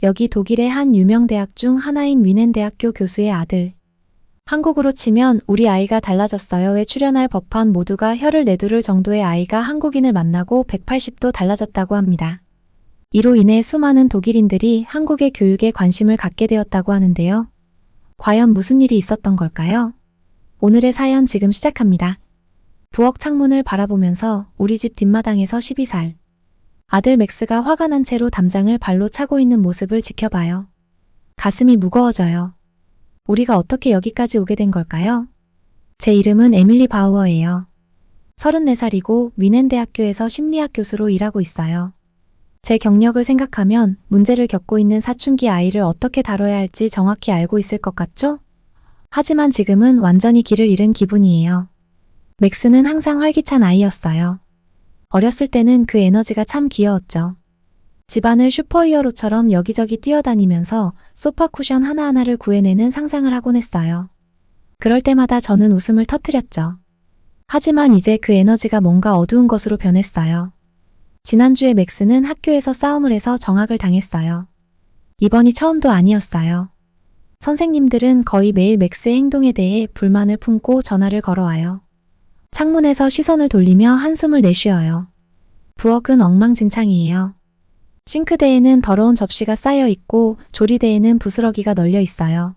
여기 독일의 한 유명 대학 중 하나인 위넨대학교 교수의 아들. 한국으로 치면 우리 아이가 달라졌어요에 출연할 법한 모두가 혀를 내두를 정도의 아이가 한국인을 만나고 180도 달라졌다고 합니다. 이로 인해 수많은 독일인들이 한국의 교육에 관심을 갖게 되었다고 하는데요. 과연 무슨 일이 있었던 걸까요? 오늘의 사연 지금 시작합니다. 부엌 창문을 바라보면서 우리 집 뒷마당에서 12살. 아들 맥스가 화가 난 채로 담장을 발로 차고 있는 모습을 지켜봐요. 가슴이 무거워져요. 우리가 어떻게 여기까지 오게 된 걸까요? 제 이름은 에밀리 바우어예요. 34살이고 위넨대학교에서 심리학 교수로 일하고 있어요. 제 경력을 생각하면 문제를 겪고 있는 사춘기 아이를 어떻게 다뤄야 할지 정확히 알고 있을 것 같죠? 하지만 지금은 완전히 길을 잃은 기분이에요. 맥스는 항상 활기찬 아이였어요. 어렸을 때는 그 에너지가 참 귀여웠죠. 집안을 슈퍼히어로처럼 여기저기 뛰어다니면서 소파 쿠션 하나하나를 구해내는 상상을 하곤 했어요. 그럴 때마다 저는 웃음을 터뜨렸죠. 하지만 이제 그 에너지가 뭔가 어두운 것으로 변했어요. 지난주에 맥스는 학교에서 싸움을 해서 정학을 당했어요. 이번이 처음도 아니었어요. 선생님들은 거의 매일 맥스의 행동에 대해 불만을 품고 전화를 걸어와요. 창문에서 시선을 돌리며 한숨을 내쉬어요. 부엌은 엉망진창이에요. 싱크대에는 더러운 접시가 쌓여 있고 조리대에는 부스러기가 널려 있어요.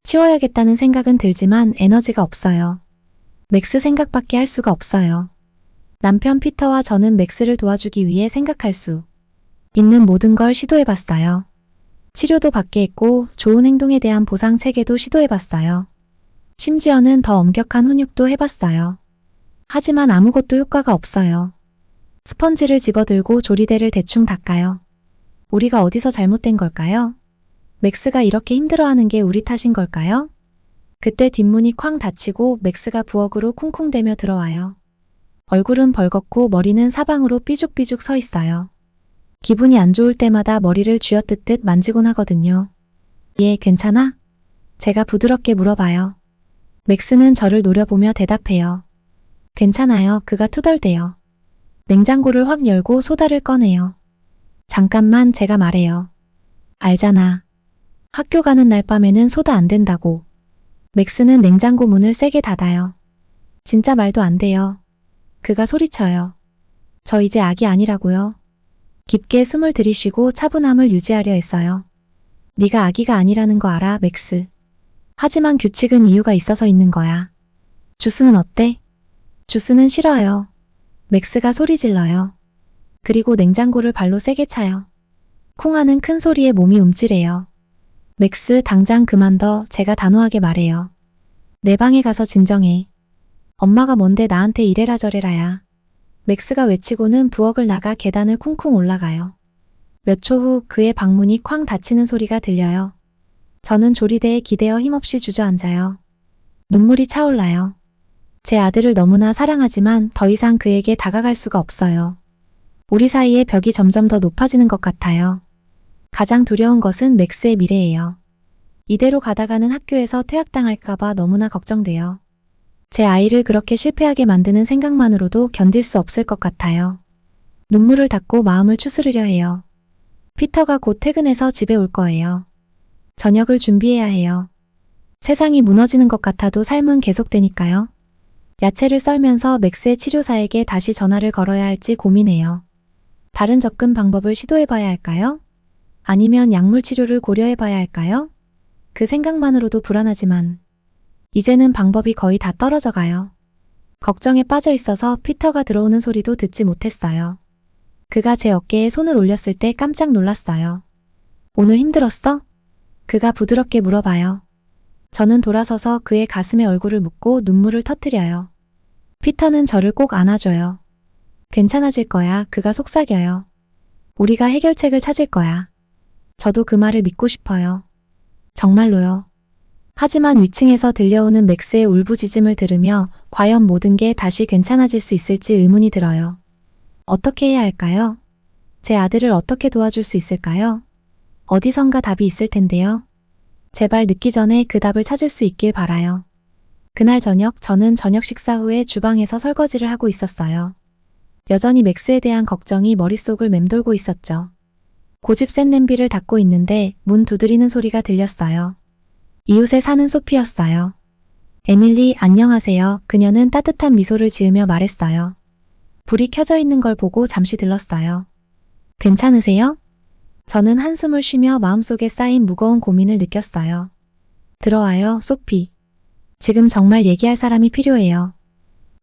치워야겠다는 생각은 들지만 에너지가 없어요. 맥스 생각밖에 할 수가 없어요. 남편 피터와 저는 맥스를 도와주기 위해 생각할 수 있는 모든 걸 시도해봤어요. 치료도 받게 했고 좋은 행동에 대한 보상 체계도 시도해봤어요. 심지어는 더 엄격한 훈육도 해봤어요. 하지만 아무것도 효과가 없어요. 스펀지를 집어들고 조리대를 대충 닦아요. 우리가 어디서 잘못된 걸까요? 맥스가 이렇게 힘들어하는 게 우리 탓인 걸까요? 그때 뒷문이 쾅 닫히고 맥스가 부엌으로 쿵쿵대며 들어와요. 얼굴은 벌겋고 머리는 사방으로 삐죽삐죽 서 있어요. 기분이 안 좋을 때마다 머리를 쥐어뜯듯 만지곤 하거든요. 얘 괜찮아? 제가 부드럽게 물어봐요. 맥스는 저를 노려보며 대답해요. 괜찮아요. 그가 투덜대요. 냉장고를 확 열고 소다를 꺼내요. 잠깐만 제가 말해요. 알잖아. 학교 가는 날 밤에는 소다 안 된다고. 맥스는 냉장고 문을 세게 닫아요. 진짜 말도 안 돼요. 그가 소리쳐요. 저 이제 아기 아니라고요. 깊게 숨을 들이쉬고 차분함을 유지하려 했어요. 네가 아기가 아니라는 거 알아, 맥스. 하지만 규칙은 이유가 있어서 있는 거야. 주스는 어때? 주스는 싫어요. 맥스가 소리 질러요. 그리고 냉장고를 발로 세게 차요. 쿵 하는 큰 소리에 몸이 움찔해요. 맥스 당장 그만둬. 제가 단호하게 말해요. 내 방에 가서 진정해. 엄마가 뭔데 나한테 이래라 저래라야. 맥스가 외치고는 부엌을 나가 계단을 쿵쿵 올라가요. 몇 초 후 그의 방문이 쾅 닫히는 소리가 들려요. 저는 조리대에 기대어 힘없이 주저앉아요. 눈물이 차올라요. 제 아들을 너무나 사랑하지만 더 이상 그에게 다가갈 수가 없어요. 우리 사이의 벽이 점점 더 높아지는 것 같아요. 가장 두려운 것은 맥스의 미래예요. 이대로 가다가는 학교에서 퇴학당할까봐 너무나 걱정돼요. 제 아이를 그렇게 실패하게 만드는 생각만으로도 견딜 수 없을 것 같아요. 눈물을 닦고 마음을 추스르려 해요. 피터가 곧 퇴근해서 집에 올 거예요. 저녁을 준비해야 해요. 세상이 무너지는 것 같아도 삶은 계속되니까요. 야채를 썰면서 맥스의 치료사에게 다시 전화를 걸어야 할지 고민해요. 다른 접근 방법을 시도해봐야 할까요? 아니면 약물 치료를 고려해봐야 할까요? 그 생각만으로도 불안하지만 이제는 방법이 거의 다 떨어져 가요. 걱정에 빠져 있어서 피터가 들어오는 소리도 듣지 못했어요. 그가 제 어깨에 손을 올렸을 때 깜짝 놀랐어요. 오늘 힘들었어? 그가 부드럽게 물어봐요. 저는 돌아서서 그의 가슴에 얼굴을 묻고 눈물을 터뜨려요. 피터는 저를 꼭 안아줘요. 괜찮아질 거야. 그가 속삭여요. 우리가 해결책을 찾을 거야. 저도 그 말을 믿고 싶어요. 정말로요. 하지만 위층에서 들려오는 맥스의 울부짖음을 들으며 과연 모든 게 다시 괜찮아질 수 있을지 의문이 들어요. 어떻게 해야 할까요? 제 아들을 어떻게 도와줄 수 있을까요? 어디선가 답이 있을 텐데요. 제발 늦기 전에 그 답을 찾을 수 있길 바라요. 그날 저녁 저는 저녁 식사 후에 주방에서 설거지를 하고 있었어요. 여전히 맥스에 대한 걱정이 머릿속을 맴돌고 있었죠. 고집 센 냄비를 닦고 있는데 문 두드리는 소리가 들렸어요. 이웃에 사는 소피였어요. 에밀리, 안녕하세요. 그녀는 따뜻한 미소를 지으며 말했어요. 불이 켜져 있는 걸 보고 잠시 들렀어요. 괜찮으세요? 저는 한숨을 쉬며 마음속에 쌓인 무거운 고민을 느꼈어요. 들어와요, 소피. 지금 정말 얘기할 사람이 필요해요.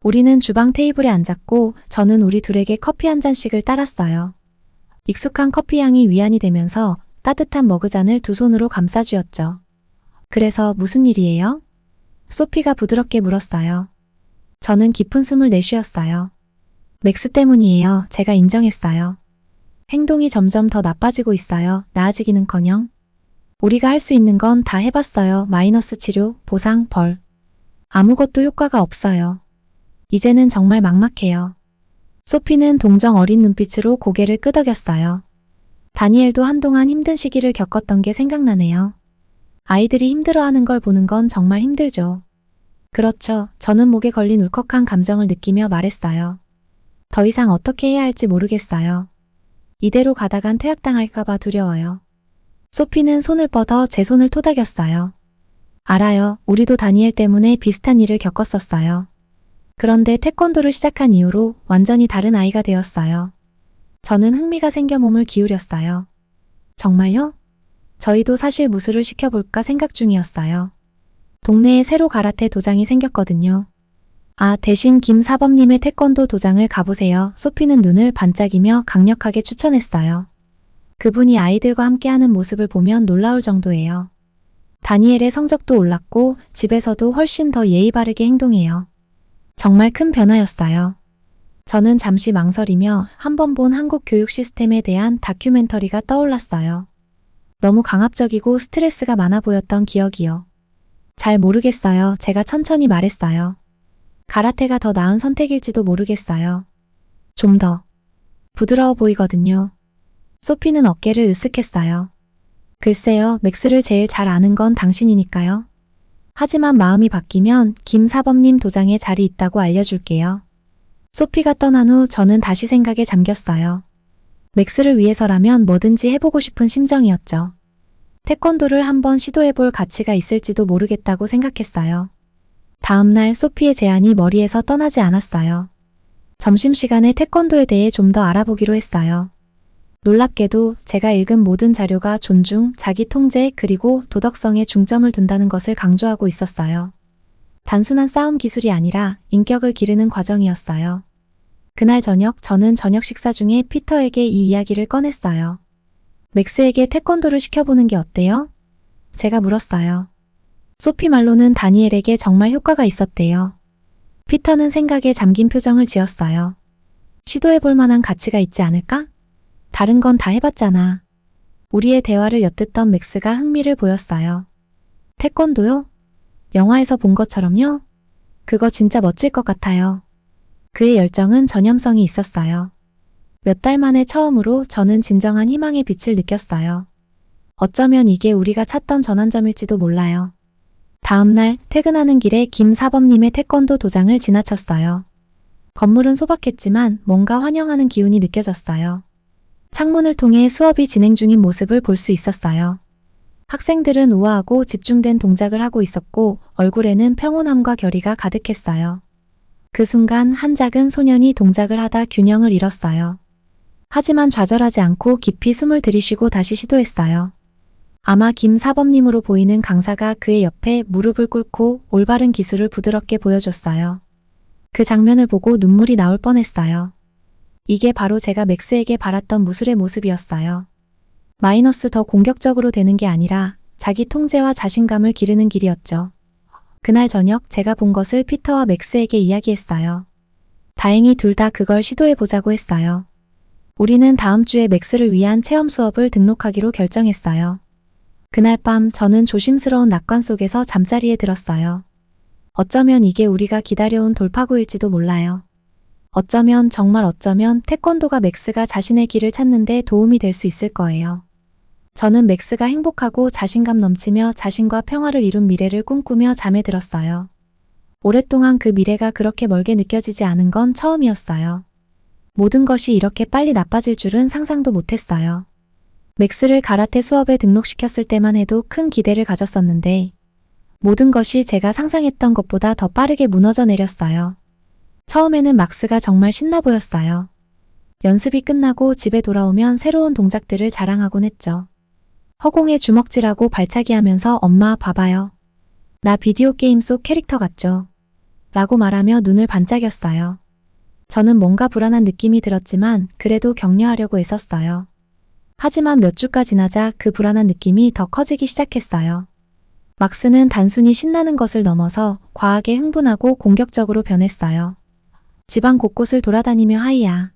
우리는 주방 테이블에 앉았고 저는 우리 둘에게 커피 한 잔씩을 따랐어요. 익숙한 커피 향이 위안이 되면서 따뜻한 머그잔을 두 손으로 감싸쥐었죠. 그래서 무슨 일이에요? 소피가 부드럽게 물었어요. 저는 깊은 숨을 내쉬었어요. 맥스 때문이에요. 제가 인정했어요. 행동이 점점 더 나빠지고 있어요. 나아지기는커녕. 우리가 할 수 있는 건 다 해봤어요. 마이너스 치료, 보상, 벌. 아무것도 효과가 없어요. 이제는 정말 막막해요. 소피는 동정 어린 눈빛으로 고개를 끄덕였어요. 다니엘도 한동안 힘든 시기를 겪었던 게 생각나네요. 아이들이 힘들어하는 걸 보는 건 정말 힘들죠. 그렇죠. 저는 목에 걸린 울컥한 감정을 느끼며 말했어요. 더 이상 어떻게 해야 할지 모르겠어요. 이대로 가다간 퇴학당할까봐 두려워요. 소피는 손을 뻗어 제 손을 토닥였어요. 알아요. 우리도 다니엘 때문에 비슷한 일을 겪었었어요. 그런데 태권도를 시작한 이후로 완전히 다른 아이가 되었어요. 저는 흥미가 생겨 몸을 기울였어요. 정말요? 저희도 사실 무술을 시켜볼까 생각 중이었어요. 동네에 새로 가라테 도장이 생겼거든요. 아, 대신 김 사범님의 태권도 도장을 가보세요. 소피는 눈을 반짝이며 강력하게 추천했어요. 그분이 아이들과 함께하는 모습을 보면 놀라울 정도예요. 다니엘의 성적도 올랐고 집에서도 훨씬 더 예의 바르게 행동해요. 정말 큰 변화였어요. 저는 잠시 망설이며 한 번 본 한국 교육 시스템에 대한 다큐멘터리가 떠올랐어요. 너무 강압적이고 스트레스가 많아 보였던 기억이요. 잘 모르겠어요. 제가 천천히 말했어요. 가라테가 더 나은 선택일지도 모르겠어요. 좀 더 부드러워 보이거든요. 소피는 어깨를 으쓱했어요. 글쎄요, 맥스를 제일 잘 아는 건 당신이니까요. 하지만 마음이 바뀌면 김 사범님 도장에 자리 있다고 알려줄게요. 소피가 떠난 후 저는 다시 생각에 잠겼어요. 맥스를 위해서라면 뭐든지 해보고 싶은 심정이었죠. 태권도를 한번 시도해볼 가치가 있을지도 모르겠다고 생각했어요. 다음날 소피의 제안이 머리에서 떠나지 않았어요. 점심시간에 태권도에 대해 좀 더 알아보기로 했어요. 놀랍게도 제가 읽은 모든 자료가 존중, 자기 통제, 그리고 도덕성에 중점을 둔다는 것을 강조하고 있었어요. 단순한 싸움 기술이 아니라 인격을 기르는 과정이었어요. 그날 저녁 저는 저녁 식사 중에 피터에게 이 이야기를 꺼냈어요. 맥스에게 태권도를 시켜보는 게 어때요? 제가 물었어요. 소피 말로는 다니엘에게 정말 효과가 있었대요. 피터는 생각에 잠긴 표정을 지었어요. 시도해볼 만한 가치가 있지 않을까? 다른 건 다 해봤잖아. 우리의 대화를 엿듣던 맥스가 흥미를 보였어요. 태권도요? 영화에서 본 것처럼요? 그거 진짜 멋질 것 같아요. 그의 열정은 전염성이 있었어요. 몇 달 만에 처음으로 저는 진정한 희망의 빛을 느꼈어요. 어쩌면 이게 우리가 찾던 전환점일지도 몰라요. 다음 날 퇴근하는 길에 김 사범님의 태권도 도장을 지나쳤어요. 건물은 소박했지만 뭔가 환영하는 기운이 느껴졌어요. 창문을 통해 수업이 진행 중인 모습을 볼 수 있었어요. 학생들은 우아하고 집중된 동작을 하고 있었고 얼굴에는 평온함과 결의가 가득했어요. 그 순간 한 작은 소년이 동작을 하다 균형을 잃었어요. 하지만 좌절하지 않고 깊이 숨을 들이쉬고 다시 시도했어요. 아마 김 사범님으로 보이는 강사가 그의 옆에 무릎을 꿇고 올바른 기술을 부드럽게 보여줬어요. 그 장면을 보고 눈물이 나올 뻔했어요. 이게 바로 제가 맥스에게 바랐던 무술의 모습이었어요. 마이너스 더 공격적으로 되는 게 아니라 자기 통제와 자신감을 기르는 길이었죠. 그날 저녁 제가 본 것을 피터와 맥스에게 이야기했어요. 다행히 둘 다 그걸 시도해보자고 했어요. 우리는 다음 주에 맥스를 위한 체험 수업을 등록하기로 결정했어요. 그날 밤 저는 조심스러운 낙관 속에서 잠자리에 들었어요. 어쩌면 이게 우리가 기다려온 돌파구일지도 몰라요. 어쩌면 정말 어쩌면 태권도가 맥스가 자신의 길을 찾는 데 도움이 될 수 있을 거예요. 저는 맥스가 행복하고 자신감 넘치며 자신과 평화를 이룬 미래를 꿈꾸며 잠에 들었어요. 오랫동안 그 미래가 그렇게 멀게 느껴지지 않은 건 처음이었어요. 모든 것이 이렇게 빨리 나빠질 줄은 상상도 못했어요. 맥스를 가라테 수업에 등록시켰을 때만 해도 큰 기대를 가졌었는데 모든 것이 제가 상상했던 것보다 더 빠르게 무너져 내렸어요. 처음에는 막스가 정말 신나 보였어요. 연습이 끝나고 집에 돌아오면 새로운 동작들을 자랑하곤 했죠. 허공에 주먹질하고 발차기 하면서 엄마 봐봐요. 나 비디오 게임 속 캐릭터 같죠? 라고 말하며 눈을 반짝였어요. 저는 뭔가 불안한 느낌이 들었지만 그래도 격려하려고 애썼어요. 하지만 몇 주가 지나자 그 불안한 느낌이 더 커지기 시작했어요. 막스는 단순히 신나는 것을 넘어서 과하게 흥분하고 공격적으로 변했어요. 집안 곳곳을 돌아다니며 하이야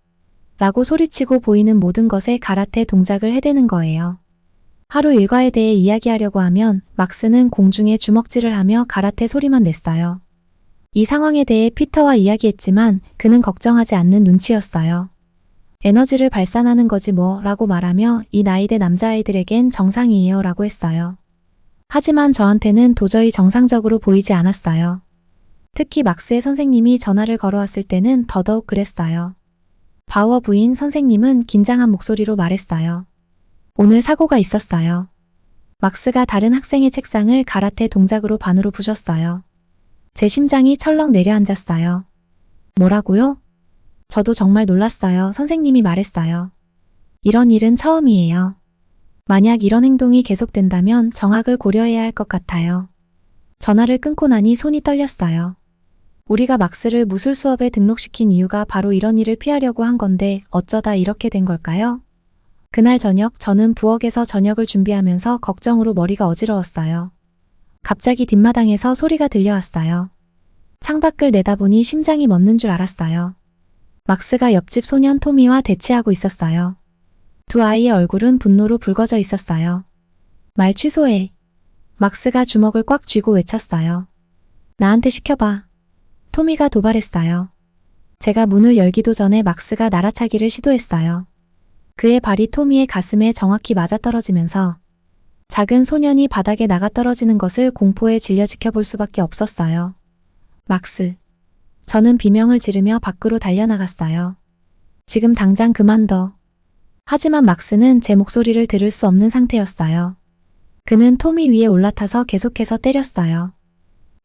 라고 소리치고 보이는 모든 것에 가라테 동작을 해대는 거예요. 하루 일과에 대해 이야기하려고 하면 막스는 공중에 주먹질을 하며 가라테 소리만 냈어요. 이 상황에 대해 피터와 이야기했지만 그는 걱정하지 않는 눈치였어요. 에너지를 발산하는 거지 뭐 라고 말하며 이 나이대 남자아이들에겐 정상이에요 라고 했어요. 하지만 저한테는 도저히 정상적으로 보이지 않았어요. 특히 막스의 선생님이 전화를 걸어왔을 때는 더더욱 그랬어요. 바워 부인 선생님은 긴장한 목소리로 말했어요. 오늘 사고가 있었어요. 막스가 다른 학생의 책상을 가라테 동작으로 반으로 부셨어요. 제 심장이 철렁 내려앉았어요. 뭐라고요? 저도 정말 놀랐어요. 선생님이 말했어요. 이런 일은 처음이에요. 만약 이런 행동이 계속된다면 정학을 고려해야 할 것 같아요. 전화를 끊고 나니 손이 떨렸어요. 우리가 막스를 무술 수업에 등록시킨 이유가 바로 이런 일을 피하려고 한 건데 어쩌다 이렇게 된 걸까요? 그날 저녁 저는 부엌에서 저녁을 준비하면서 걱정으로 머리가 어지러웠어요. 갑자기 뒷마당에서 소리가 들려왔어요. 창밖을 내다보니 심장이 멎는 줄 알았어요. 막스가 옆집 소년 토미와 대치하고 있었어요. 두 아이의 얼굴은 분노로 붉어져 있었어요. 말 취소해. 막스가 주먹을 꽉 쥐고 외쳤어요. 나한테 시켜봐. 토미가 도발했어요. 제가 문을 열기도 전에 막스가 날아차기를 시도했어요. 그의 발이 토미의 가슴에 정확히 맞아떨어지면서 작은 소년이 바닥에 나가 떨어지는 것을 공포에 질려 지켜볼 수밖에 없었어요. 막스. 저는 비명을 지르며 밖으로 달려나갔어요. 지금 당장 그만둬. 하지만 막스는 제 목소리를 들을 수 없는 상태였어요. 그는 토미 위에 올라타서 계속해서 때렸어요.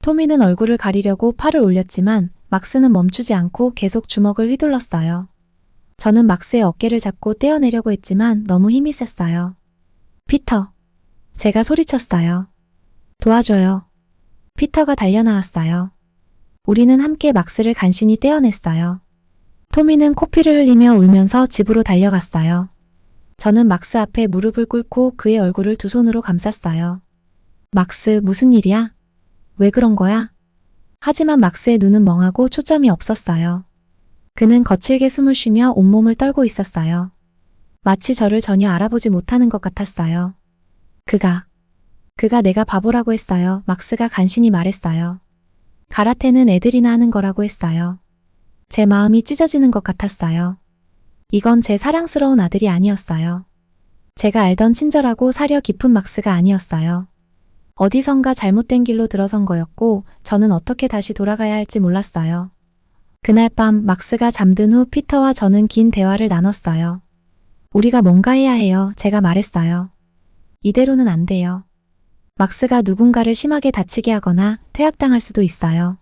토미는 얼굴을 가리려고 팔을 올렸지만 막스는 멈추지 않고 계속 주먹을 휘둘렀어요. 저는 막스의 어깨를 잡고 떼어내려고 했지만 너무 힘이 셌어요. 피터. 제가 소리쳤어요. 도와줘요. 피터가 달려나왔어요. 우리는 함께 막스를 간신히 떼어냈어요. 토미는 코피를 흘리며 울면서 집으로 달려갔어요. 저는 막스 앞에 무릎을 꿇고 그의 얼굴을 두 손으로 감쌌어요. 막스, 무슨 일이야? 왜 그런 거야? 하지만 막스의 눈은 멍하고 초점이 없었어요. 그는 거칠게 숨을 쉬며 온몸을 떨고 있었어요. 마치 저를 전혀 알아보지 못하는 것 같았어요. 그가 내가 바보라고 했어요. 막스가 간신히 말했어요. 가라테는 애들이나 하는 거라고 했어요. 제 마음이 찢어지는 것 같았어요. 이건 제 사랑스러운 아들이 아니었어요. 제가 알던 친절하고 사려 깊은 막스가 아니었어요. 어디선가 잘못된 길로 들어선 거였고 저는 어떻게 다시 돌아가야 할지 몰랐어요. 그날 밤 막스가 잠든 후 피터와 저는 긴 대화를 나눴어요. 우리가 뭔가 해야 해요. 제가 말했어요. 이대로는 안 돼요. 막스가 누군가를 심하게 다치게 하거나 퇴학당할 수도 있어요.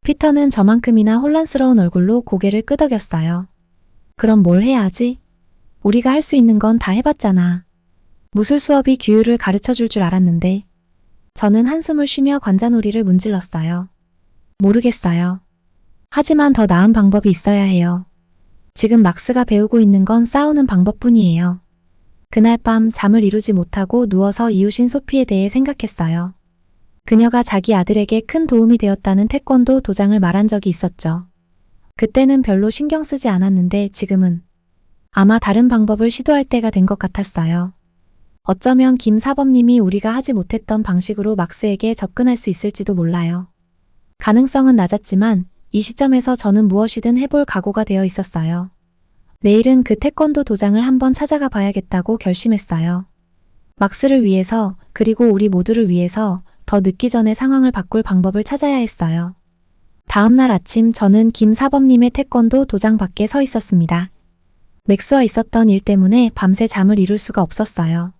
피터는 저만큼이나 혼란스러운 얼굴로 고개를 끄덕였어요. 그럼 뭘 해야 하지? 우리가 할 수 있는 건 다 해봤잖아. 무술 수업이 규율을 가르쳐 줄 줄 알았는데. 저는 한숨을 쉬며 관자놀이를 문질렀어요. 모르겠어요. 하지만 더 나은 방법이 있어야 해요. 지금 막스가 배우고 있는 건 싸우는 방법뿐이에요. 그날 밤 잠을 이루지 못하고 누워서 이웃인 소피에 대해 생각했어요. 그녀가 자기 아들에게 큰 도움이 되었다는 태권도 도장을 말한 적이 있었죠. 그때는 별로 신경 쓰지 않았는데 지금은 아마 다른 방법을 시도할 때가 된 것 같았어요. 어쩌면 김 사범님이 우리가 하지 못했던 방식으로 막스에게 접근할 수 있을지도 몰라요. 가능성은 낮았지만 이 시점에서 저는 무엇이든 해볼 각오가 되어 있었어요. 내일은 그 태권도 도장을 한번 찾아가 봐야겠다고 결심했어요. 막스를 위해서 그리고 우리 모두를 위해서 더 늦기 전에 상황을 바꿀 방법을 찾아야 했어요. 다음 날 아침 저는 김 사범님의 태권도 도장 밖에 서 있었습니다. 맥스와 있었던 일 때문에 밤새 잠을 이룰 수가 없었어요.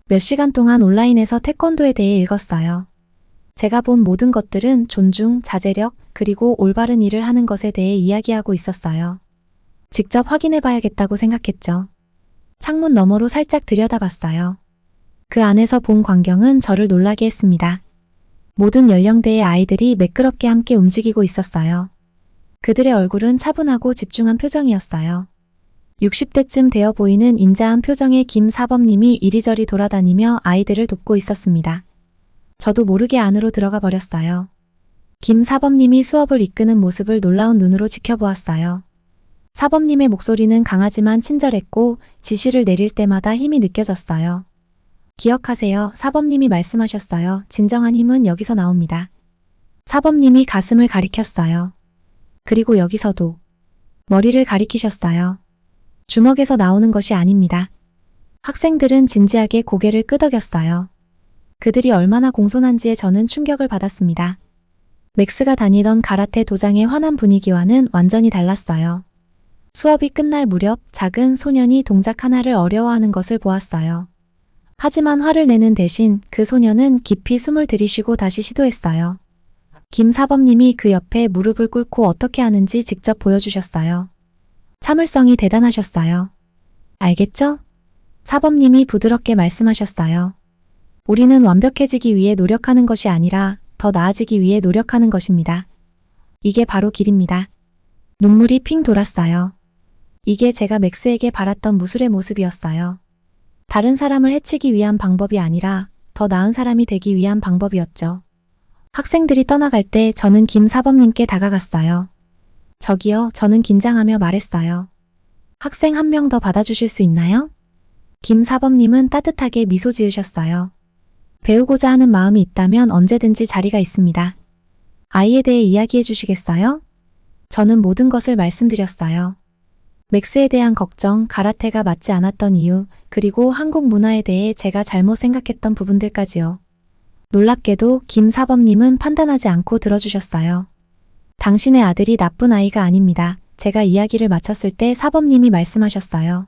몇 시간 동안 온라인에서 태권도에 대해 읽었어요. 제가 본 모든 것들은 존중, 자제력, 그리고 올바른 일을 하는 것에 대해 이야기하고 있었어요. 직접 확인해 봐야겠다고 생각했죠. 창문 너머로 살짝 들여다봤어요. 그 안에서 본 광경은 저를 놀라게 했습니다. 모든 연령대의 아이들이 매끄럽게 함께 움직이고 있었어요. 그들의 얼굴은 차분하고 집중한 표정이었어요. 60대쯤 되어 보이는 인자한 표정의 김 사범님이 이리저리 돌아다니며 아이들을 돕고 있었습니다. 저도 모르게 안으로 들어가 버렸어요. 김 사범님이 수업을 이끄는 모습을 놀라운 눈으로 지켜보았어요. 사범님의 목소리는 강하지만 친절했고 지시를 내릴 때마다 힘이 느껴졌어요. 기억하세요. 사범님이 말씀하셨어요. 진정한 힘은 여기서 나옵니다. 사범님이 가슴을 가리켰어요. 그리고 여기서도 머리를 가리키셨어요. 주먹에서 나오는 것이 아닙니다. 학생들은 진지하게 고개를 끄덕였어요. 그들이 얼마나 공손한지에 저는 충격을 받았습니다. 맥스가 다니던 가라테 도장의 환한 분위기와는 완전히 달랐어요. 수업이 끝날 무렵 작은 소년이 동작 하나를 어려워하는 것을 보았어요. 하지만 화를 내는 대신 그 소년은 깊이 숨을 들이쉬고 다시 시도했어요. 김 사범님이 그 옆에 무릎을 꿇고 어떻게 하는지 직접 보여주셨어요. 참을성이 대단하셨어요. 알겠죠? 사범님이 부드럽게 말씀하셨어요. 우리는 완벽해지기 위해 노력하는 것이 아니라 더 나아지기 위해 노력하는 것입니다. 이게 바로 길입니다. 눈물이 핑 돌았어요. 이게 제가 맥스에게 바랐던 무술의 모습이었어요. 다른 사람을 해치기 위한 방법이 아니라 더 나은 사람이 되기 위한 방법이었죠. 학생들이 떠나갈 때 저는 김 사범님께 다가갔어요. 저기요, 저는 긴장하며 말했어요. 학생 한 명 더 받아주실 수 있나요? 김 사범님은 따뜻하게 미소 지으셨어요. 배우고자 하는 마음이 있다면 언제든지 자리가 있습니다. 아이에 대해 이야기해 주시겠어요? 저는 모든 것을 말씀드렸어요. 맥스에 대한 걱정, 가라테가 맞지 않았던 이유, 그리고 한국 문화에 대해 제가 잘못 생각했던 부분들까지요. 놀랍게도 김 사범님은 판단하지 않고 들어주셨어요. 당신의 아들이 나쁜 아이가 아닙니다. 제가 이야기를 마쳤을 때 사범님이 말씀하셨어요.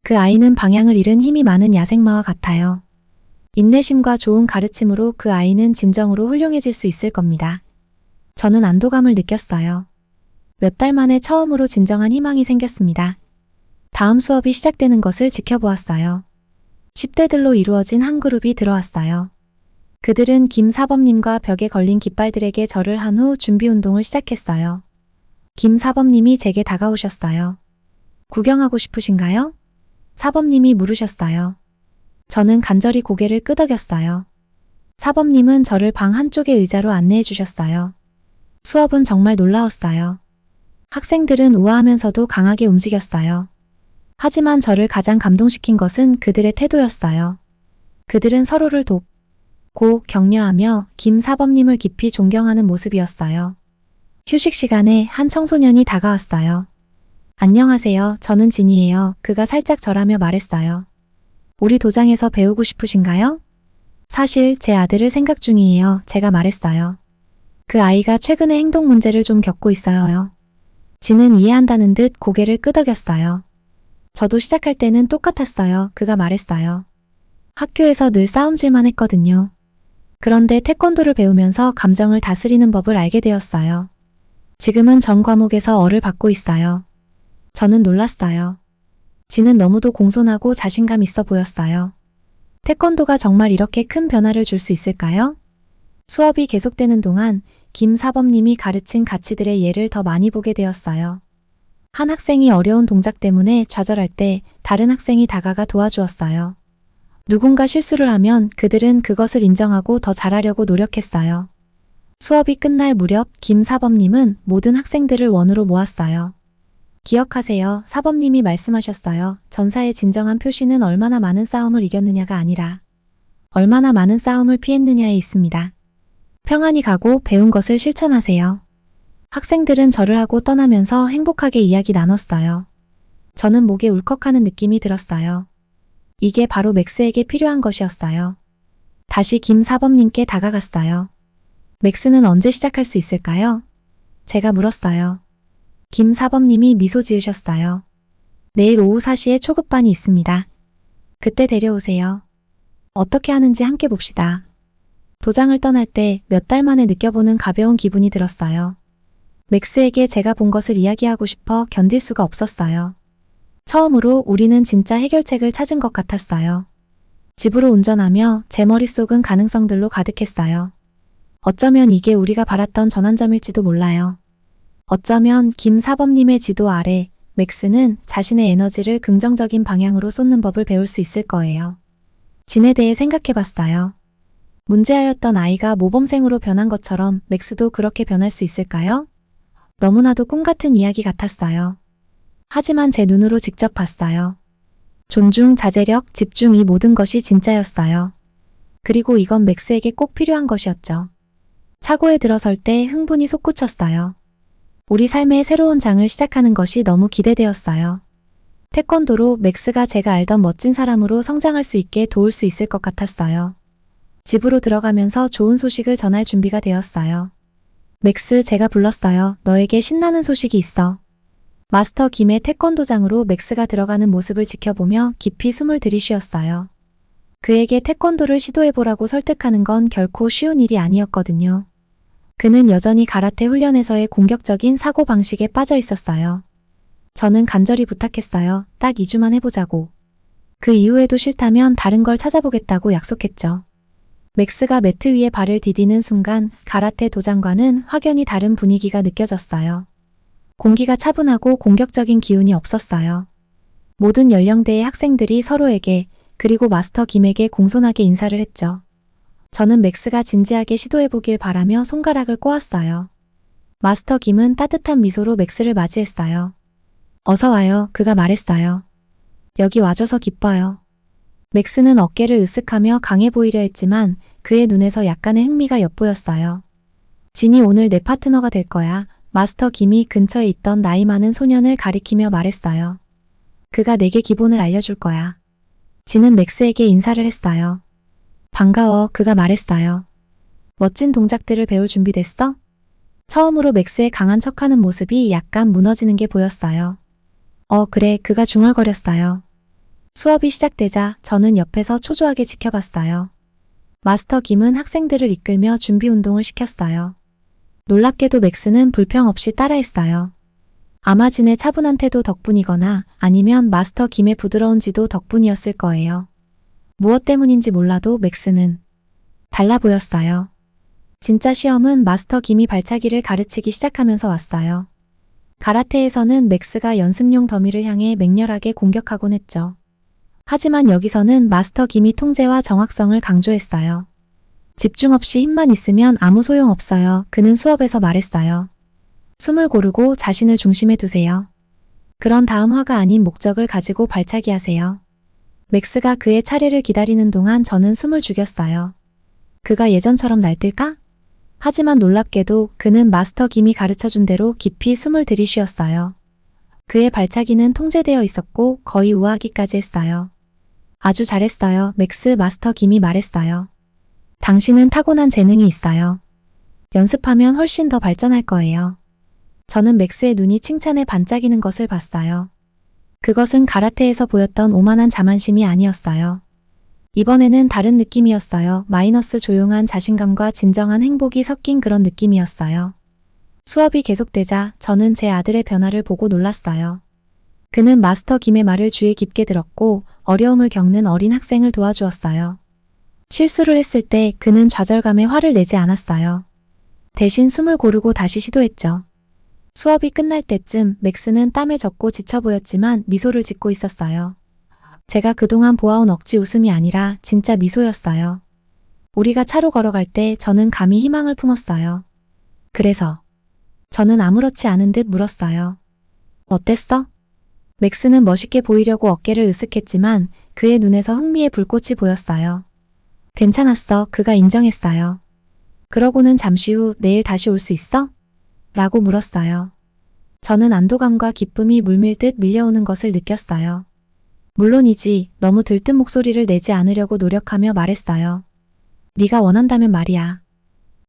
그 아이는 방향을 잃은 힘이 많은 야생마와 같아요. 인내심과 좋은 가르침으로 그 아이는 진정으로 훌륭해질 수 있을 겁니다. 저는 안도감을 느꼈어요. 몇 달 만에 처음으로 진정한 희망이 생겼습니다. 다음 수업이 시작되는 것을 지켜보았어요. 10대들로 이루어진 한 그룹이 들어왔어요. 그들은 김 사범님과 벽에 걸린 깃발들에게 절을 한 후 준비 운동을 시작했어요. 김 사범님이 제게 다가오셨어요. 구경하고 싶으신가요? 사범님이 물으셨어요. 저는 간절히 고개를 끄덕였어요. 사범님은 저를 방 한쪽의 의자로 안내해 주셨어요. 수업은 정말 놀라웠어요. 학생들은 우아하면서도 강하게 움직였어요. 하지만 저를 가장 감동시킨 것은 그들의 태도였어요. 그들은 서로를 돕고 격려하며 김 사범님을 깊이 존경하는 모습이었어요. 휴식 시간에 한 청소년이 다가왔어요. 안녕하세요. 저는 진이에요. 그가 살짝 절하며 말했어요. 우리 도장에서 배우고 싶으신가요? 사실 제 아들을 생각 중이에요. 제가 말했어요. 그 아이가 최근에 행동 문제를 좀 겪고 있어요. 진은 이해한다는 듯 고개를 끄덕였어요. 저도 시작할 때는 똑같았어요. 그가 말했어요. 학교에서 늘 싸움질만 했거든요. 그런데 태권도를 배우면서 감정을 다스리는 법을 알게 되었어요. 지금은 전 과목에서 어를 받고 있어요. 저는 놀랐어요. 진은 너무도 공손하고 자신감 있어 보였어요. 태권도가 정말 이렇게 큰 변화를 줄 수 있을까요? 수업이 계속되는 동안 김 사범님이 가르친 가치들의 예를 더 많이 보게 되었어요. 한 학생이 어려운 동작 때문에 좌절할 때 다른 학생이 다가가 도와주었어요. 누군가 실수를 하면 그들은 그것을 인정하고 더 잘하려고 노력했어요. 수업이 끝날 무렵 김 사범님은 모든 학생들을 원으로 모았어요. 기억하세요. 사범님이 말씀하셨어요. 전사의 진정한 표시는 얼마나 많은 싸움을 이겼느냐가 아니라 얼마나 많은 싸움을 피했느냐에 있습니다. 평안히 가고 배운 것을 실천하세요. 학생들은 절을 하고 떠나면서 행복하게 이야기 나눴어요. 저는 목에 울컥하는 느낌이 들었어요. 이게 바로 맥스에게 필요한 것이었어요. 다시 김 사범님께 다가갔어요. 맥스는 언제 시작할 수 있을까요? 제가 물었어요. 김 사범님이 미소 지으셨어요. 내일 오후 4시에 초급반이 있습니다. 그때 데려오세요. 어떻게 하는지 함께 봅시다. 도장을 떠날 때 몇 달 만에 느껴보는 가벼운 기분이 들었어요. 맥스에게 제가 본 것을 이야기하고 싶어 견딜 수가 없었어요. 처음으로 우리는 진짜 해결책을 찾은 것 같았어요. 집으로 운전하며 제 머릿속은 가능성들로 가득했어요. 어쩌면 이게 우리가 바랐던 전환점일지도 몰라요. 어쩌면 김 사범님의 지도 아래 맥스는 자신의 에너지를 긍정적인 방향으로 쏟는 법을 배울 수 있을 거예요. 진에 대해 생각해봤어요. 문제아였던 아이가 모범생으로 변한 것처럼 맥스도 그렇게 변할 수 있을까요? 너무나도 꿈 같은 이야기 같았어요. 하지만 제 눈으로 직접 봤어요. 존중, 자제력, 집중 이 모든 것이 진짜였어요. 그리고 이건 맥스에게 꼭 필요한 것이었죠. 차고에 들어설 때 흥분이 솟구쳤어요. 우리 삶의 새로운 장을 시작하는 것이 너무 기대되었어요. 태권도로 맥스가 제가 알던 멋진 사람으로 성장할 수 있게 도울 수 있을 것 같았어요. 집으로 들어가면서 좋은 소식을 전할 준비가 되었어요. 맥스, 제가 불렀어요. 너에게 신나는 소식이 있어. 마스터 김의 태권도장으로 맥스가 들어가는 모습을 지켜보며 깊이 숨을 들이쉬었어요. 그에게 태권도를 시도해보라고 설득하는 건 결코 쉬운 일이 아니었거든요. 그는 여전히 가라테 훈련에서의 공격적인 사고방식에 빠져 있었어요. 저는 간절히 부탁했어요. 딱 2주만 해보자고. 그 이후에도 싫다면 다른 걸 찾아보겠다고 약속했죠. 맥스가 매트 위에 발을 디디는 순간 가라테 도장과는 확연히 다른 분위기가 느껴졌어요. 공기가 차분하고 공격적인 기운이 없었어요. 모든 연령대의 학생들이 서로에게 그리고 마스터 김에게 공손하게 인사를 했죠. 저는 맥스가 진지하게 시도해보길 바라며 손가락을 꼬았어요. 마스터 김은 따뜻한 미소로 맥스를 맞이했어요. 어서 와요. 그가 말했어요. 여기 와줘서 기뻐요. 맥스는 어깨를 으쓱하며 강해 보이려 했지만 그의 눈에서 약간의 흥미가 엿보였어요. 진이 오늘 내 파트너가 될 거야. 마스터 김이 근처에 있던 나이 많은 소년을 가리키며 말했어요. 그가 내게 기본을 알려줄 거야. 진은 맥스에게 인사를 했어요. 반가워, 그가 말했어요. 멋진 동작들을 배울 준비됐어? 처음으로 맥스의 강한 척하는 모습이 약간 무너지는 게 보였어요. 그래, 그가 중얼거렸어요. 수업이 시작되자 저는 옆에서 초조하게 지켜봤어요. 마스터 김은 학생들을 이끌며 준비 운동을 시켰어요. 놀랍게도 맥스는 불평 없이 따라했어요. 아마 진의 차분한 태도 덕분이거나 아니면 마스터 김의 부드러운 지도 덕분이었을 거예요. 무엇 때문인지 몰라도 맥스는 달라 보였어요. 진짜 시험은 마스터 김이 발차기를 가르치기 시작하면서 왔어요. 가라테에서는 맥스가 연습용 더미를 향해 맹렬하게 공격하곤 했죠. 하지만 여기서는 마스터 김이 통제와 정확성을 강조했어요. 집중 없이 힘만 있으면 아무 소용 없어요. 그는 수업에서 말했어요. 숨을 고르고 자신을 중심에 두세요. 그런 다음 화가 아닌 목적을 가지고 발차기 하세요. 맥스가 그의 차례를 기다리는 동안 저는 숨을 죽였어요. 그가 예전처럼 날뛸까? 하지만 놀랍게도 그는 마스터 김이 가르쳐준 대로 깊이 숨을 들이쉬었어요. 그의 발차기는 통제되어 있었고 거의 우아하기까지 했어요. 아주 잘했어요. 맥스, 마스터 김이 말했어요. 당신은 타고난 재능이 있어요. 연습하면 훨씬 더 발전할 거예요. 저는 맥스의 눈이 칭찬에 반짝이는 것을 봤어요. 그것은 가라테에서 보였던 오만한 자만심이 아니었어요. 이번에는 다른 느낌이었어요. 마이너스 조용한 자신감과 진정한 행복이 섞인 그런 느낌이었어요. 수업이 계속되자 저는 제 아들의 변화를 보고 놀랐어요. 그는 마스터 김의 말을 귀에 깊게 들었고 어려움을 겪는 어린 학생을 도와주었어요. 실수를 했을 때 그는 좌절감에 화를 내지 않았어요. 대신 숨을 고르고 다시 시도했죠. 수업이 끝날 때쯤 맥스는 땀에 젖고 지쳐 보였지만 미소를 짓고 있었어요. 제가 그동안 보아온 억지 웃음이 아니라 진짜 미소였어요. 우리가 차로 걸어갈 때 저는 감히 희망을 품었어요. 그래서 저는 아무렇지 않은 듯 물었어요. 어땠어? 맥스는 멋있게 보이려고 어깨를 으쓱했지만 그의 눈에서 흥미의 불꽃이 보였어요. 괜찮았어. 그가 인정했어요. 그러고는 잠시 후 내일 다시 올 수 있어? 라고 물었어요. 저는 안도감과 기쁨이 물밀듯 밀려오는 것을 느꼈어요. 물론이지. 너무 들뜬 목소리를 내지 않으려고 노력하며 말했어요. 네가 원한다면 말이야.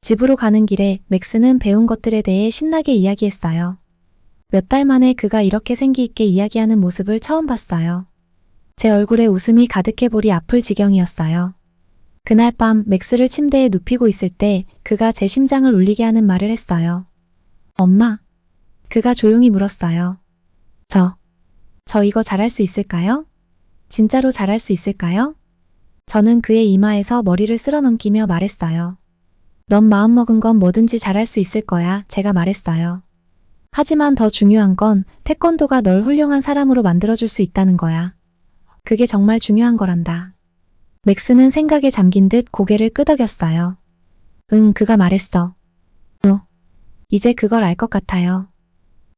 집으로 가는 길에 맥스는 배운 것들에 대해 신나게 이야기했어요. 몇 달 만에 그가 이렇게 생기 있게 이야기하는 모습을 처음 봤어요. 제 얼굴에 웃음이 가득해 볼이 아플 지경이었어요. 그날 밤 맥스를 침대에 눕히고 있을 때 그가 제 심장을 울리게 하는 말을 했어요. 엄마. 그가 조용히 물었어요. 저 이거 잘할 수 있을까요? 진짜로 잘할 수 있을까요? 저는 그의 이마에서 머리를 쓸어넘기며 말했어요. 넌 마음먹은 건 뭐든지 잘할 수 있을 거야, 제가 말했어요. 하지만 더 중요한 건 태권도가 널 훌륭한 사람으로 만들어줄 수 있다는 거야. 그게 정말 중요한 거란다. 맥스는 생각에 잠긴 듯 고개를 끄덕였어요. 응, 그가 말했어. 이제 그걸 알 것 같아요.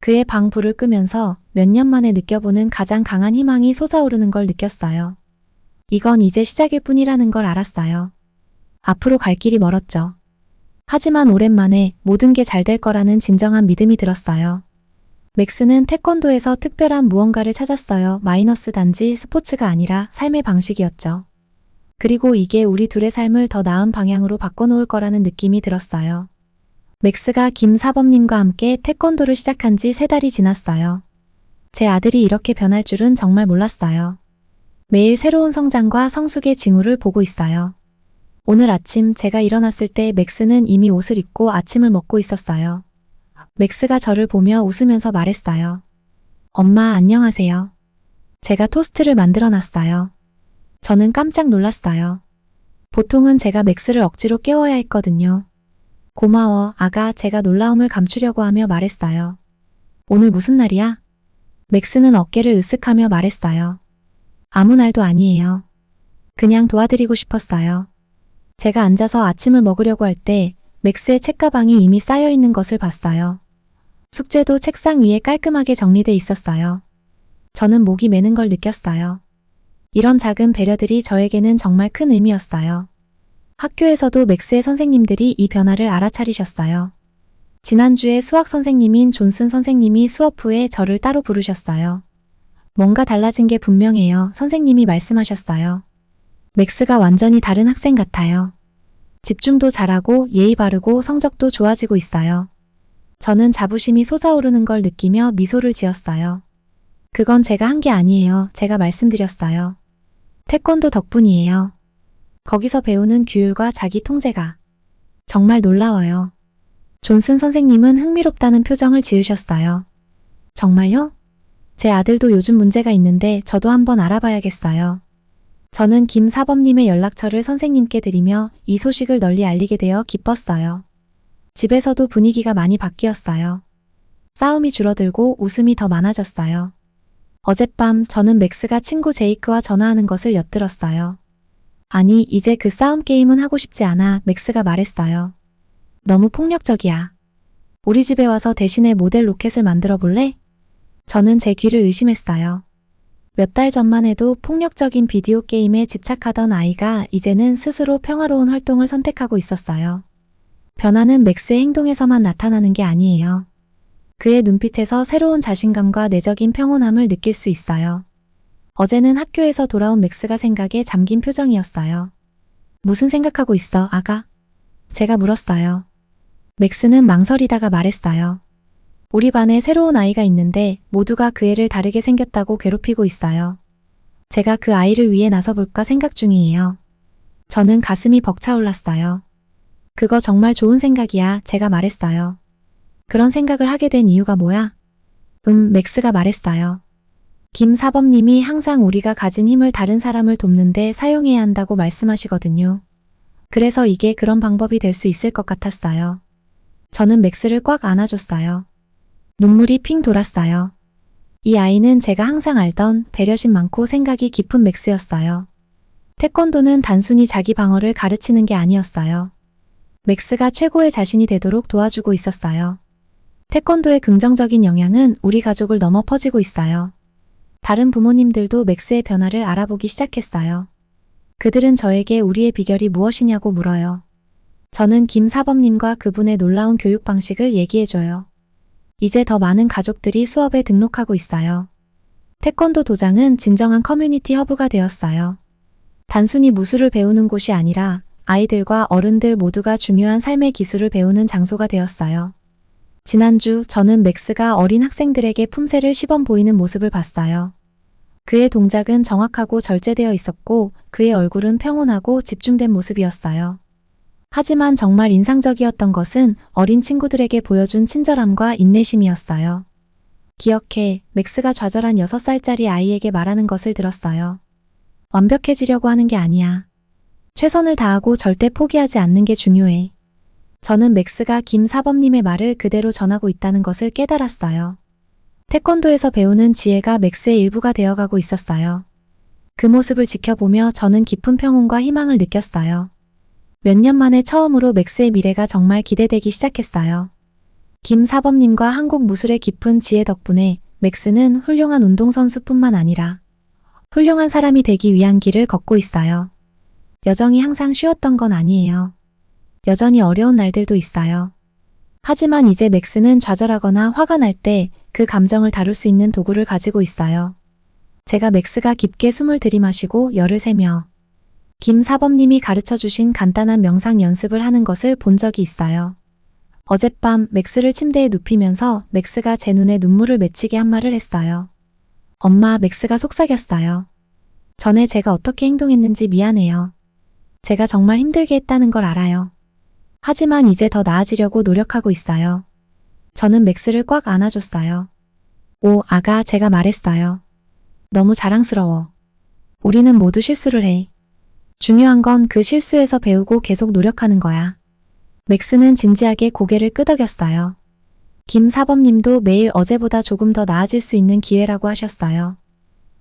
그의 방 불을 끄면서 몇 년 만에 느껴보는 가장 강한 희망이 솟아오르는 걸 느꼈어요. 이건 이제 시작일 뿐이라는 걸 알았어요. 앞으로 갈 길이 멀었죠. 하지만 오랜만에 모든 게 잘 될 거라는 진정한 믿음이 들었어요. 맥스는 태권도에서 특별한 무언가를 찾았어요. 마이너스 단지 스포츠가 아니라 삶의 방식이었죠. 그리고 이게 우리 둘의 삶을 더 나은 방향으로 바꿔놓을 거라는 느낌이 들었어요. 맥스가 김사범님과 함께 태권도를 시작한 지 3달이 지났어요. 제 아들이 이렇게 변할 줄은 정말 몰랐어요. 매일 새로운 성장과 성숙의 징후를 보고 있어요. 오늘 아침 제가 일어났을 때 맥스는 이미 옷을 입고 아침을 먹고 있었어요. 맥스가 저를 보며 웃으면서 말했어요. 엄마, 안녕하세요. 제가 토스트를 만들어 놨어요. 저는 깜짝 놀랐어요. 보통은 제가 맥스를 억지로 깨워야 했거든요. 고마워, 아가. 제가 놀라움을 감추려고 하며 말했어요. 오늘 무슨 날이야? 맥스는 어깨를 으쓱하며 말했어요. 아무 날도 아니에요. 그냥 도와드리고 싶었어요. 제가 앉아서 아침을 먹으려고 할 때 맥스의 책가방이 이미 쌓여 있는 것을 봤어요. 숙제도 책상 위에 깔끔하게 정리돼 있었어요. 저는 목이 메는 걸 느꼈어요. 이런 작은 배려들이 저에게는 정말 큰 의미였어요. 학교에서도 맥스의 선생님들이 이 변화를 알아차리셨어요. 지난주에 수학 선생님인 존슨 선생님이 수업 후에 저를 따로 부르셨어요. 뭔가 달라진 게 분명해요. 선생님이 말씀하셨어요. 맥스가 완전히 다른 학생 같아요. 집중도 잘하고 예의 바르고 성적도 좋아지고 있어요. 저는 자부심이 솟아오르는 걸 느끼며 미소를 지었어요. 그건 제가 한 게 아니에요. 제가 말씀드렸어요. 태권도 덕분이에요. 거기서 배우는 규율과 자기 통제가 정말 놀라워요. 존슨 선생님은 흥미롭다는 표정을 지으셨어요. 정말요? 제 아들도 요즘 문제가 있는데 저도 한번 알아봐야겠어요. 저는 김사범님의 연락처를 선생님께 드리며 이 소식을 널리 알리게 되어 기뻤어요. 집에서도 분위기가 많이 바뀌었어요. 싸움이 줄어들고 웃음이 더 많아졌어요. 어젯밤 저는 맥스가 친구 제이크와 전화하는 것을 엿들었어요. 아니, 이제 그 싸움 게임은 하고 싶지 않아, 맥스가 말했어요. 너무 폭력적이야. 우리 집에 와서 대신에 모델 로켓을 만들어 볼래? 저는 제 귀를 의심했어요. 몇 달 전만 해도 폭력적인 비디오 게임에 집착하던 아이가 이제는 스스로 평화로운 활동을 선택하고 있었어요. 변화는 맥스의 행동에서만 나타나는 게 아니에요. 그의 눈빛에서 새로운 자신감과 내적인 평온함을 느낄 수 있어요. 어제는 학교에서 돌아온 맥스가 생각에 잠긴 표정이었어요. 무슨 생각하고 있어, 아가? 제가 물었어요. 맥스는 망설이다가 말했어요. 우리 반에 새로운 아이가 있는데 모두가 그 애를 다르게 생겼다고 괴롭히고 있어요. 제가 그 아이를 위해 나서볼까 생각 중이에요. 저는 가슴이 벅차올랐어요. 그거 정말 좋은 생각이야, 제가 말했어요. 그런 생각을 하게 된 이유가 뭐야? 맥스가 말했어요. 김사범님이 항상 우리가 가진 힘을 다른 사람을 돕는데 사용해야 한다고 말씀하시거든요. 그래서 이게 그런 방법이 될 수 있을 것 같았어요. 저는 맥스를 꽉 안아줬어요. 눈물이 핑 돌았어요. 이 아이는 제가 항상 알던 배려심 많고 생각이 깊은 맥스였어요. 태권도는 단순히 자기 방어를 가르치는 게 아니었어요. 맥스가 최고의 자신이 되도록 도와주고 있었어요. 태권도의 긍정적인 영향은 우리 가족을 넘어 퍼지고 있어요. 다른 부모님들도 맥스의 변화를 알아보기 시작했어요. 그들은 저에게 우리의 비결이 무엇이냐고 물어요. 저는 김사범님과 그분의 놀라운 교육 방식을 얘기해줘요. 이제 더 많은 가족들이 수업에 등록하고 있어요. 태권도 도장은 진정한 커뮤니티 허브가 되었어요. 단순히 무술을 배우는 곳이 아니라 아이들과 어른들 모두가 중요한 삶의 기술을 배우는 장소가 되었어요. 지난주 저는 맥스가 어린 학생들에게 품새를 시범 보이는 모습을 봤어요. 그의 동작은 정확하고 절제되어 있었고 그의 얼굴은 평온하고 집중된 모습이었어요. 하지만 정말 인상적이었던 것은 어린 친구들에게 보여준 친절함과 인내심이었어요. 기억해, 맥스가 좌절한 6살짜리 아이에게 말하는 것을 들었어요. 완벽해지려고 하는 게 아니야. 최선을 다하고 절대 포기하지 않는 게 중요해. 저는 맥스가 김 사범님의 말을 그대로 전하고 있다는 것을 깨달았어요. 태권도에서 배우는 지혜가 맥스의 일부가 되어가고 있었어요. 그 모습을 지켜보며 저는 깊은 평온과 희망을 느꼈어요. 몇 년 만에 처음으로 맥스의 미래가 정말 기대되기 시작했어요. 김 사범님과 한국 무술의 깊은 지혜 덕분에 맥스는 훌륭한 운동선수뿐만 아니라 훌륭한 사람이 되기 위한 길을 걷고 있어요. 여정이 항상 쉬웠던 건 아니에요. 여전히 어려운 날들도 있어요. 하지만 이제 맥스는 좌절하거나 화가 날 때 그 감정을 다룰 수 있는 도구를 가지고 있어요. 제가 맥스가 깊게 숨을 들이마시고 열을 세며 김 사범님이 가르쳐 주신 간단한 명상 연습을 하는 것을 본 적이 있어요. 어젯밤 맥스를 침대에 눕히면서 맥스가 제 눈에 눈물을 맺히게 한 말을 했어요. 엄마, 맥스가 속삭였어요. 전에 제가 어떻게 행동했는지 미안해요. 제가 정말 힘들게 했다는 걸 알아요. 하지만 이제 더 나아지려고 노력하고 있어요. 저는 맥스를 꽉 안아줬어요. 오, 아가, 제가 말했어요. 너무 자랑스러워. 우리는 모두 실수를 해. 중요한 건 그 실수에서 배우고 계속 노력하는 거야. 맥스는 진지하게 고개를 끄덕였어요. 김 사범님도 매일 어제보다 조금 더 나아질 수 있는 기회라고 하셨어요.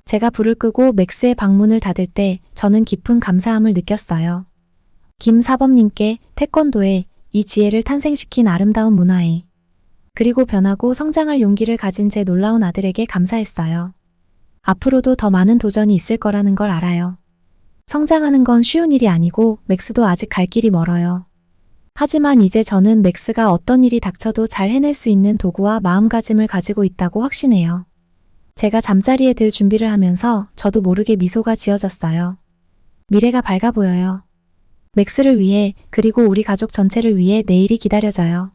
제가 불을 끄고 맥스의 방문을 닫을 때 저는 깊은 감사함을 느꼈어요. 김 사범님께, 태권도에, 이 지혜를 탄생시킨 아름다운 문화에, 그리고 변하고 성장할 용기를 가진 제 놀라운 아들에게 감사했어요. 앞으로도 더 많은 도전이 있을 거라는 걸 알아요. 성장하는 건 쉬운 일이 아니고 맥스도 아직 갈 길이 멀어요. 하지만 이제 저는 맥스가 어떤 일이 닥쳐도 잘 해낼 수 있는 도구와 마음가짐을 가지고 있다고 확신해요. 제가 잠자리에 들 준비를 하면서 저도 모르게 미소가 지어졌어요. 미래가 밝아 보여요. 맥스를 위해, 그리고 우리 가족 전체를 위해 내일이 기다려져요.